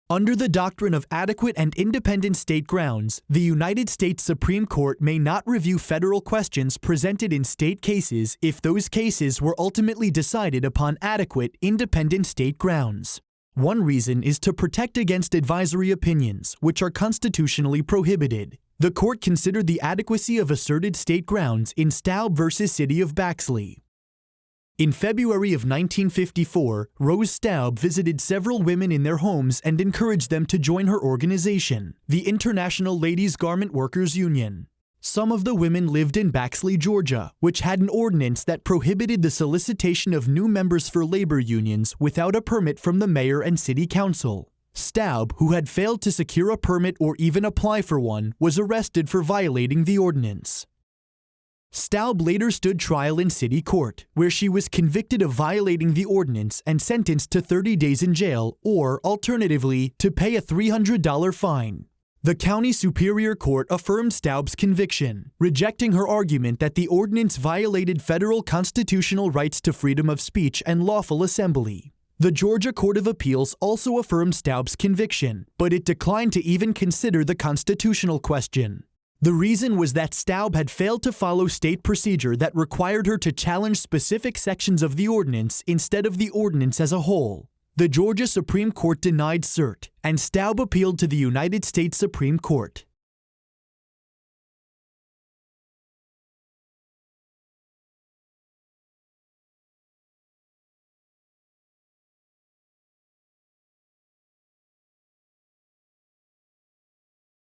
Under the doctrine of adequate and independent state grounds, the United States Supreme Court may not review federal questions presented in state cases if those cases were ultimately decided upon adequate, independent state grounds. One reason is to protect against advisory opinions, which are constitutionally prohibited. The court considered the adequacy of asserted state grounds in Staub v. City of Baxley. In February of 1954, Rose Staub visited several women in their homes and encouraged them to join her organization, the International Ladies Garment Workers Union. Some of the women lived in Baxley, Georgia, which had an ordinance that prohibited the solicitation of new members for labor unions without a permit from the mayor and city council. Staub, who had failed to secure a permit or even apply for one, was arrested for violating the ordinance. Staub later stood trial in city court, where she was convicted of violating the ordinance and sentenced to 30 days in jail or, alternatively, to pay a $300 fine. The county superior court affirmed Staub's conviction, rejecting her argument that the ordinance violated federal constitutional rights to freedom of speech and lawful assembly. The Georgia Court of Appeals also affirmed Staub's conviction, but it declined to even consider the constitutional question. The reason was that Staub had failed to follow state procedure that required her to challenge specific sections of the ordinance instead of the ordinance as a whole. The Georgia Supreme Court denied cert, and Staub appealed to the United States Supreme Court.